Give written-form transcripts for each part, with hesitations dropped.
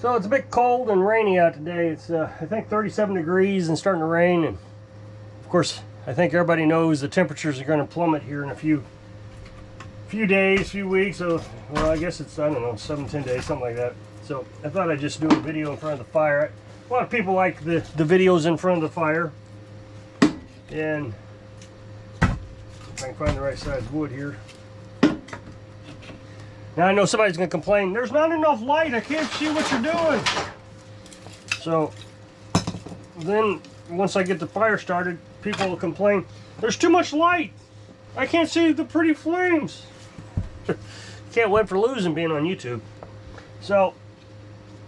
So it's a bit cold and rainy out today. It's I think 37 degrees and starting to rain, and of course I think everybody knows the temperatures are going to plummet here in a few days, few weeks. So well, I guess it's, I don't know, 7-10 days, something like that. So I thought I'd just do a video in front of the fire. A lot of people like the videos in front of the fire, and if I can find the right size wood here. Now I know somebody's going to complain, there's not enough light, I can't see what you're doing. So then once I get the fire started, people will complain, there's too much light, I can't see the pretty flames. Can't win for losing being on YouTube. So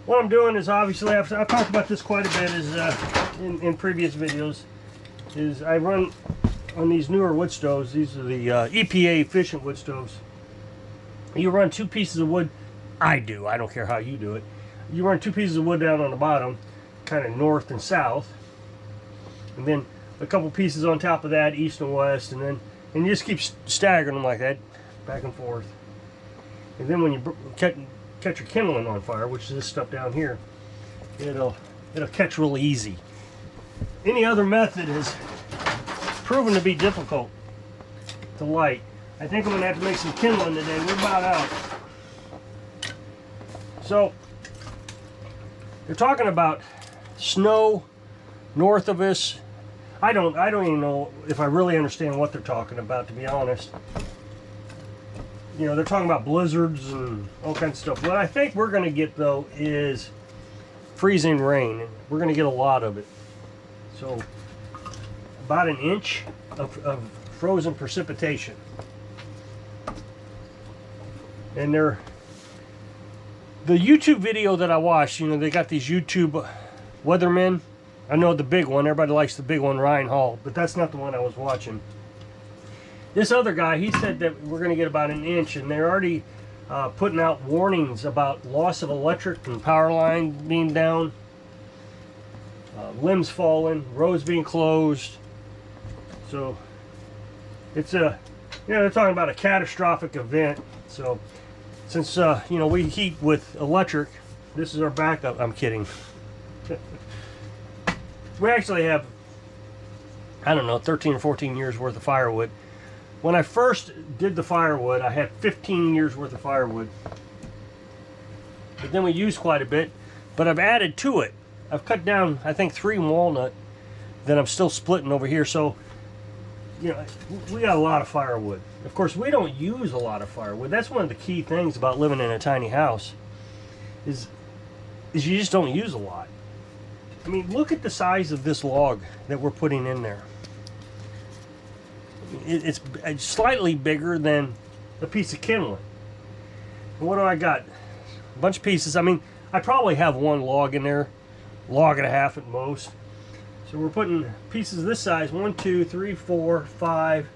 what I'm doing is, obviously I've talked about this quite a bit, is in previous videos, is I run on these newer wood stoves. These are the EPA efficient wood stoves. You run 2 pieces of wood. I do. I don't care how you do it. You run 2 pieces of wood down on the bottom, kind of north and south, and then a couple pieces on top of that, east and west, and you just keep staggering them like that, back and forth. And then when you catch your kindling on fire, which is this stuff down here, it'll catch real easy. Any other method has proven to be difficult to light. I think I'm going to have to make some kindling today. We're about out. So, they're talking about snow north of us. I don't even know if I really understand what they're talking about, to be honest. You know, they're talking about blizzards and all kinds of stuff. What I think we're going to get, though, is freezing rain. We're going to get a lot of it. So, about an inch of frozen precipitation. And the YouTube video that I watched, you know, they got these YouTube weathermen. I know the big one, everybody likes the big one, Ryan Hall, but that's not the one I was watching. This other guy, he said that we're going to get about an inch, and they're already putting out warnings about loss of electric and power line being down, limbs falling, roads being closed. So it's you know, they're talking about a catastrophic event. So since you know, we heat with electric, this is our backup. I'm kidding. We actually have, I don't know, 13 or 14 years worth of firewood. When I first did the firewood, I had 15 years worth of firewood. But then we used quite a bit, but I've added to it. I've cut down, I think, 3 walnut that I'm still splitting over here. So, you know, we got a lot of firewood. Of course, we don't use a lot of firewood. That's one of the key things about living in a tiny house, is you just don't use a lot. I mean, look at the size of this log that we're putting in there. It's slightly bigger than a piece of kindling. And what do I got? A bunch of pieces. I mean, I probably have 1 log in there, log and a half at most. So we're putting pieces this size, 1, 2, 3, 4, 5,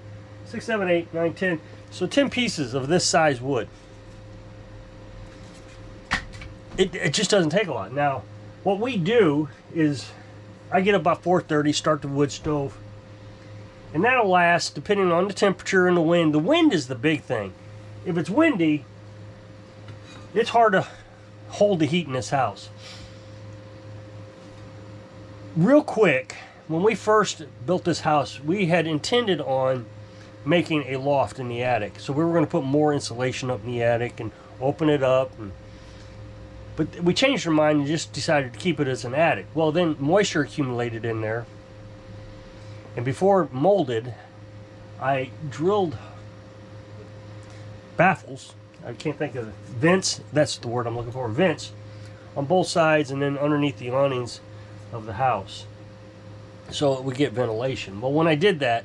6, 7, 8, 9, 10. So 10 pieces of this size wood. It just doesn't take a lot. Now, what we do is, I get up about 4:30, start the wood stove, and that'll last depending on the temperature and the wind. The wind is the big thing. If it's windy, it's hard to hold the heat in this house. Real quick, when we first built this house, we had intended on making a loft in the attic. So we were going to put more insulation up in the attic and open it up. But we changed our mind and just decided to keep it as an attic. Well, then moisture accumulated in there. And before it molded, I drilled baffles. I can't think of vents. That's the word I'm looking for. Vents on both sides and then underneath the awnings of the house, so we get ventilation. Well, when I did that,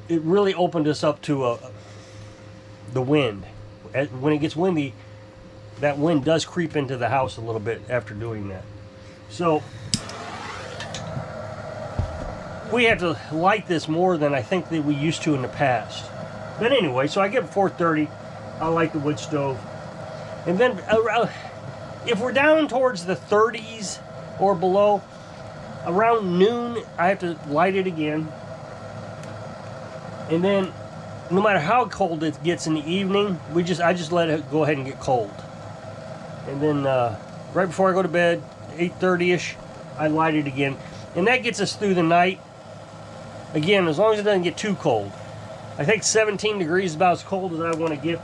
it really opened us up to the wind. When it gets windy, that wind does creep into the house a little bit after doing that. So we had to light this more than I think that we used to in the past. But anyway, so I get 4:30, I light the wood stove, and then if we're down towards the 30s or below, around noon I have to light it again. And then no matter how cold it gets in the evening, I just let it go ahead and get cold. And then right before I go to bed, 8:30ish, I light it again. And that gets us through the night. Again, as long as it doesn't get too cold. I think 17 degrees is about as cold as I want to get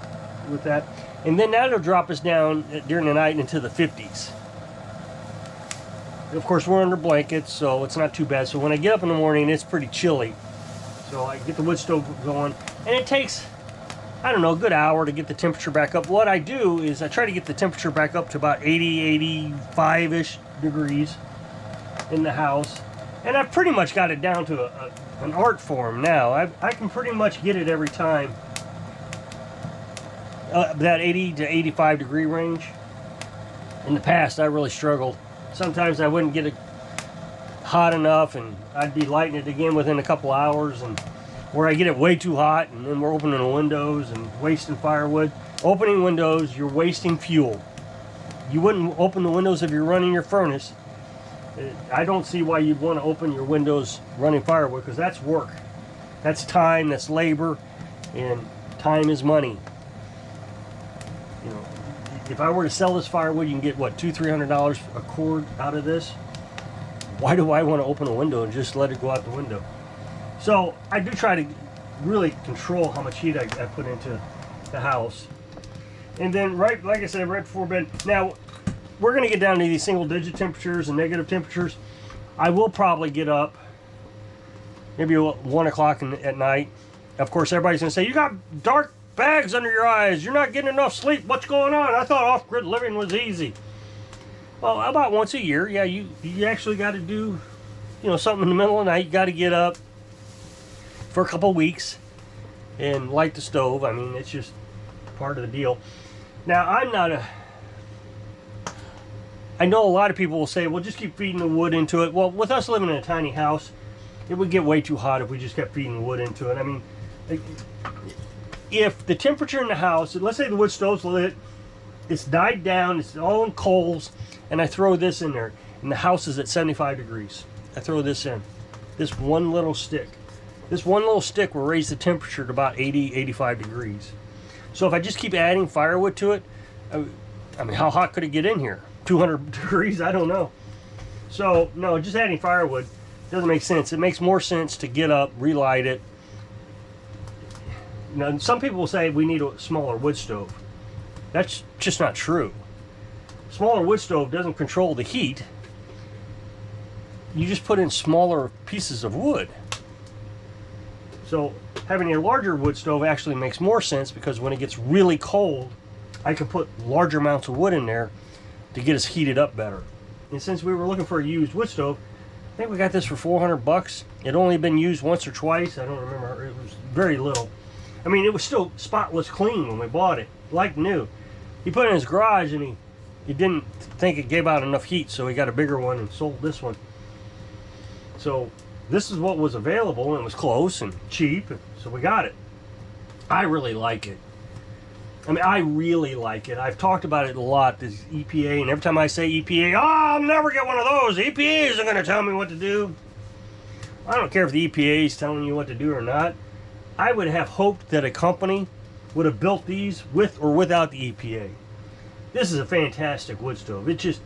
with that. And then that'll drop us down during the night into the 50s. Of course, we're under blankets, so it's not too bad. So when I get up in the morning, it's pretty chilly. So I get the wood stove going. And it takes, I don't know, a good hour to get the temperature back up. What I do is I try to get the temperature back up to about 80, 85-ish degrees in the house. And I've pretty much got it down to an art form now. I can pretty much get it every time. That 80 to 85 degree range. In the past, I really struggled. Sometimes I wouldn't get it hot enough, and I'd be lighting it again within a couple hours, and where I get it way too hot, and then we're opening the windows and wasting firewood. Opening windows, you're wasting fuel. You wouldn't open the windows if you're running your furnace. I don't see why you'd want to open your windows running firewood, because that's work. That's time, that's labor, and time is money. You know, if I were to sell this firewood, you can get, what, $200-300 a cord out of this? Why do I want to open a window and just let it go out the window? So I do try to really control how much heat I put into the house. And then, right, like I said, right before bed. Now, we're going to get down to these single-digit temperatures and negative temperatures. I will probably get up maybe 1 o'clock at night. Of course, everybody's going to say, you got dark bags under your eyes. You're not getting enough sleep. What's going on? I thought off-grid living was easy. Well, about once a year, yeah, you actually got to do, something in the middle of the night. You got to get up for a couple weeks and light the stove. I mean, it's just part of the deal. Now, I know a lot of people will say, well, just keep feeding the wood into it. Well, with us living in a tiny house, it would get way too hot if we just kept feeding the wood into it. I mean, if the temperature in the house, let's say the wood stove's lit, it's died down, it's all in coals, and I throw this in there, and the house is at 75 degrees. I throw this in, this one little stick. This one little stick will raise the temperature to about 80, 85 degrees. So if I just keep adding firewood to it, I mean, how hot could it get in here? 200 degrees? I don't know. So, no, just adding firewood doesn't make sense. It makes more sense to get up, relight it. Now, some people will say we need a smaller wood stove. That's just not true. Smaller wood stove doesn't control the heat. You just put in smaller pieces of wood. So having a larger wood stove actually makes more sense, because when it gets really cold, I can put larger amounts of wood in there to get us heated up better. And since we were looking for a used wood stove, I think we got this for $400. It only been used once or twice. I don't remember. It was very little. I mean, it was still spotless clean when we bought it, like new. He put it in his garage, and he didn't think it gave out enough heat, so he got a bigger one and sold this one. So this is what was available, and it was close and cheap, so we got it. I really like it. I mean, I really like it. I've talked about it a lot, this EPA, and every time I say EPA, I'll never get one of those. The EPA isn't going to tell me what to do. I don't care if the EPA is telling you what to do or not. I would have hoped that a company would have built these with or without the EPA. This is a fantastic wood stove. It just,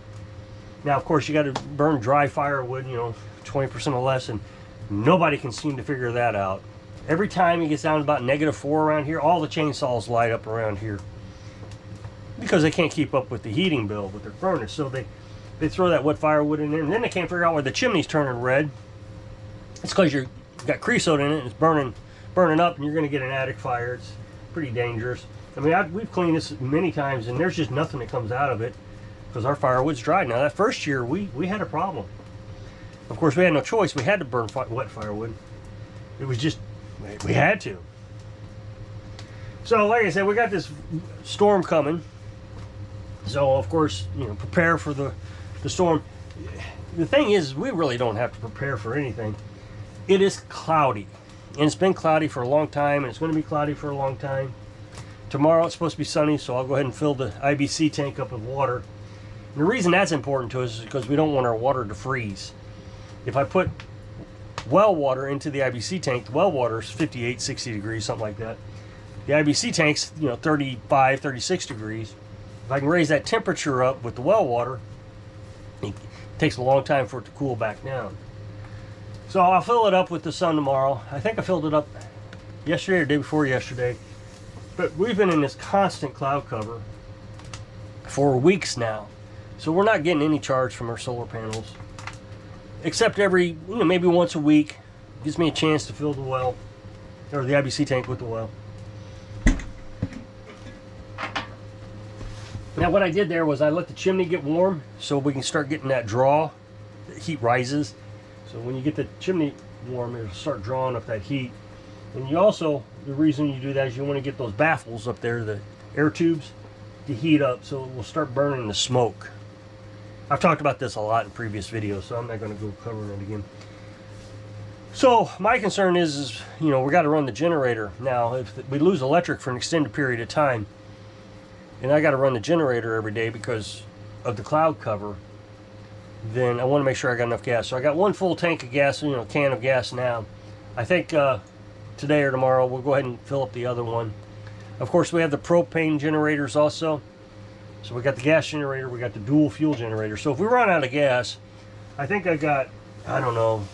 now of course you got to burn dry firewood, 20% or less, and nobody can seem to figure that out. Every time it gets down to about -4 around here, all the chainsaws light up around here, because they can't keep up with the heating bill with their furnace. So they throw that wet firewood in there, and then they can't figure out why the chimney's turning red. It's because you've got creosote in it, and it's burning up, and you're going to get an attic fire. It's pretty dangerous. I mean, we've cleaned this many times, and there's just nothing that comes out of it because our firewood's dry. Now, that first year, we had a problem. Of course, we had no choice. We had to burn wet firewood. It was just, we had to. So, like I said, we got this storm coming. So, of course, prepare for the storm. The thing is, we really don't have to prepare for anything. It is cloudy. And it's been cloudy for a long time, and it's going to be cloudy for a long time. Tomorrow it's supposed to be sunny, so I'll go ahead and fill the IBC tank up with water. And the reason that's important to us is because we don't want our water to freeze. If I put well water into the IBC tank, the well water is 58, 60 degrees, something like that. The IBC tank's 35, 36 degrees. If I can raise that temperature up with the well water, It takes a long time for it to cool back down. So I'll fill it up with the sun tomorrow. I think I filled it up yesterday or day before yesterday. But we've been in this constant cloud cover for weeks now. So we're not getting any charge from our solar panels. Except every, maybe once a week. Gives me a chance to fill the well, or the IBC tank with the well. Now what I did there was I let the chimney get warm so we can start getting that draw. The heat rises. So when you get the chimney warm, it'll start drawing up that heat. And you also, the reason you do that is you want to get those baffles up there, the air tubes, to heat up so it will start burning the smoke. I've talked about this a lot in previous videos, so I'm not going to go covering it again. So my concern is we got to run the generator. Now, if we lose electric for an extended period of time, and I got to run the generator every day because of the cloud cover, then I want to make sure I got enough gas. So I got one full tank of gas, can of gas now. I think today or tomorrow we'll go ahead and fill up the other one. Of course, we have the propane generators also. So we got the gas generator, we got the dual fuel generator. So if we run out of gas, I think I got, I don't know,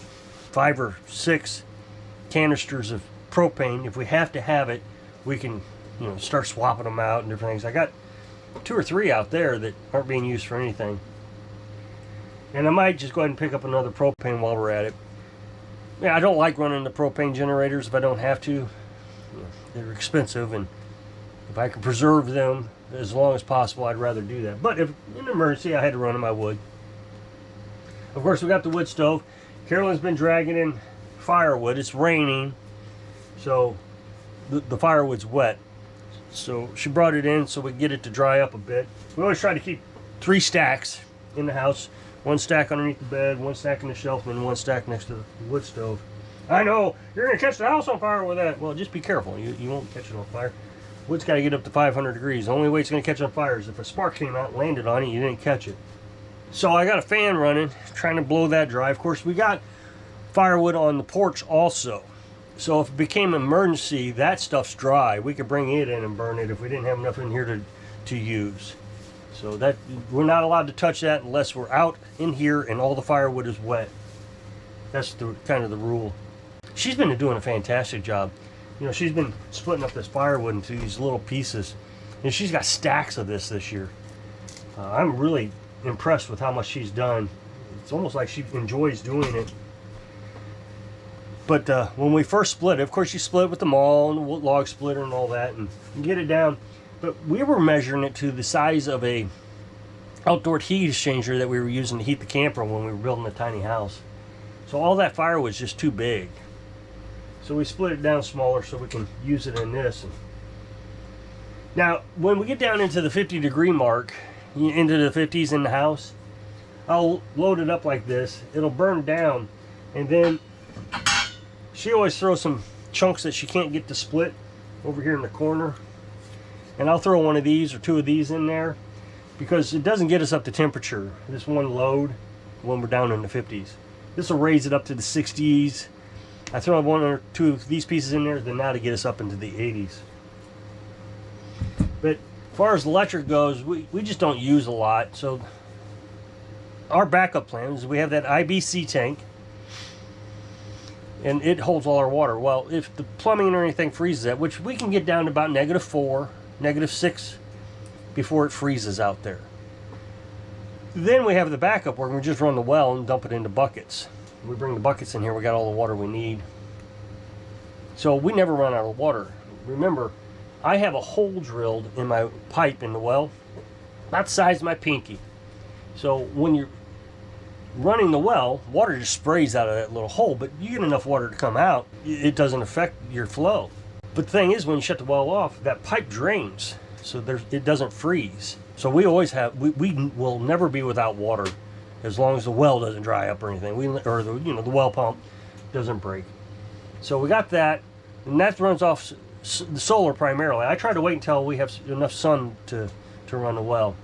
5 or 6 canisters of propane. If we have to have it, we can start swapping them out and different things. I got 2 or 3 out there that aren't being used for anything, and I might just go ahead and pick up another propane while we're at it. Yeah, I don't like running the propane generators if I don't have to. They're expensive, and if I can preserve them as long as possible, I'd rather do that. But if in an emergency I had to run them, I would. Of course, we got the wood stove. Carolyn's been dragging in firewood. It's raining, so the firewood's wet. So she brought it in so we can get it to dry up a bit. We always try to keep 3 stacks in the house. 1 stack underneath the bed, 1 stack in the shelf, and 1 stack next to the wood stove. I know, you're going to catch the house on fire with that. Well, just be careful. You won't catch it on fire. Wood's got to get up to 500 degrees. The only way it's going to catch on fire is if a spark came out and landed on it, you didn't catch it. So I got a fan running, trying to blow that dry. Of course, we got firewood on the porch also. So if it became an emergency, that stuff's dry. We could bring it in and burn it if we didn't have enough in here to use. So that we're not allowed to touch that unless we're out in here and all the firewood is wet. That's kind of the rule. She's been doing a fantastic job. She's been splitting up this firewood into these little pieces, and she's got stacks of this year. I'm really impressed with how much she's done. It's almost like she enjoys doing it. But when we first split it, of course, you split it with the maul and the log splitter and all that, and get it down. But we were measuring it to the size of a outdoor heat exchanger that we were using to heat the camper when we were building a tiny house. So all that firewood's just too big. So we split it down smaller so we can use it in this. Now, when we get down into the 50-degree mark, into the 50s in the house, I'll load it up like this. It'll burn down, and then she always throws some chunks that she can't get to split over here in the corner. And I'll throw one of these or 2 of these in there because it doesn't get us up to temperature, this one load, when we're down in the 50s. This will raise it up to the 60s. I throw 1 or 2 of these pieces in there, then now to get us up into the 80s. But as far as electric goes, we just don't use a lot. So our backup plan is we have that IBC tank, and it holds all our water. Well, if the plumbing or anything freezes that, which we can get down to about -4, -6 before it freezes out there. Then we have the backup where we just run the well and dump it into buckets. We bring the buckets in here, we got all the water we need. So we never run out of water. Remember, I have a hole drilled in my pipe in the well, about the size of my pinky. So when you're running the well, water just sprays out of that little hole, but you get enough water to come out, it doesn't affect your flow. But the thing is, when you shut the well off, that pipe drains, so it doesn't freeze. So we always have, we will never be without water as long as the well doesn't dry up or anything, or the well pump doesn't break. So we got that, and that runs off the solar primarily. I try to wait until we have enough sun to run the well.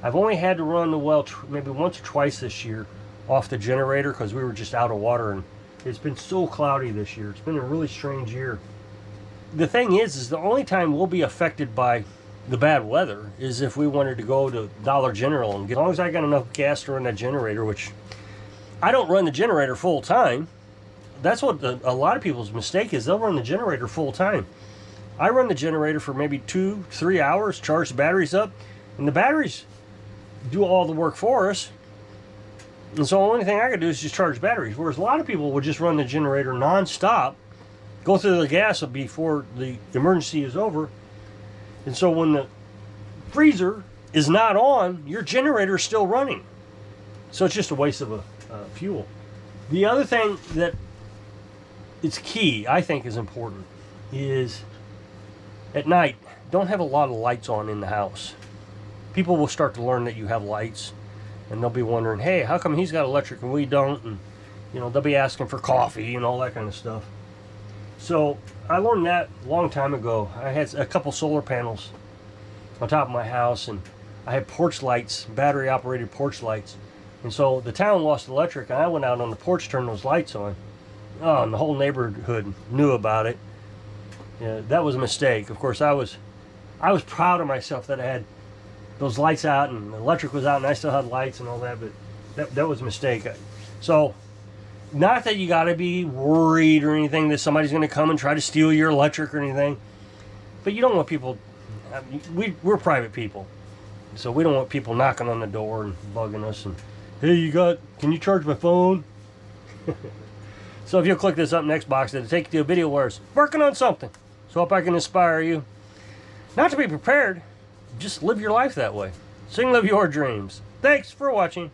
I've only had to run the well maybe once or twice this year off the generator because we were just out of water, and it's been so cloudy this year. It's been a really strange year. The thing is the only time we'll be affected by the bad weather is if we wanted to go to Dollar General and get, as long as I got enough gas to run that generator, which I don't run the generator full time. That's what a lot of people's mistake is. They'll run the generator full time. I run the generator for maybe 2-3 hours, charge the batteries up, and the batteries do all the work for us. And so the only thing I can do is just charge batteries. Whereas a lot of people would just run the generator non-stop, go through the gas before the emergency is over. And so when the freezer is not on, your generator is still running. So it's just a waste of fuel. The other thing that it's key, I think is important, is at night, don't have a lot of lights on in the house. People will start to learn that you have lights, and they'll be wondering, hey, how come he's got electric and we don't? And you know, they'll be asking for coffee and all that kind of stuff. So I learned that a long time ago. I had a couple solar panels on top of my house, and I had porch lights, battery operated porch lights. And so the town lost electric, and I went out on the porch, turned those lights on. Oh, and the whole neighborhood knew about it. Yeah, that was a mistake. Of course, I was proud of myself that I had those lights out and the electric was out and I still had lights and all that, but that was a mistake. So, not that you got to be worried or anything that somebody's going to come and try to steal your electric or anything, but you don't want people, we're private people, so we don't want people knocking on the door and bugging us and, hey, can you charge my phone? So if you'll click this up next box, it'll take you to a video where it's working on something. So hope I can inspire you. Not to be prepared, just live your life that way. Sing, live your dreams. Thanks for watching.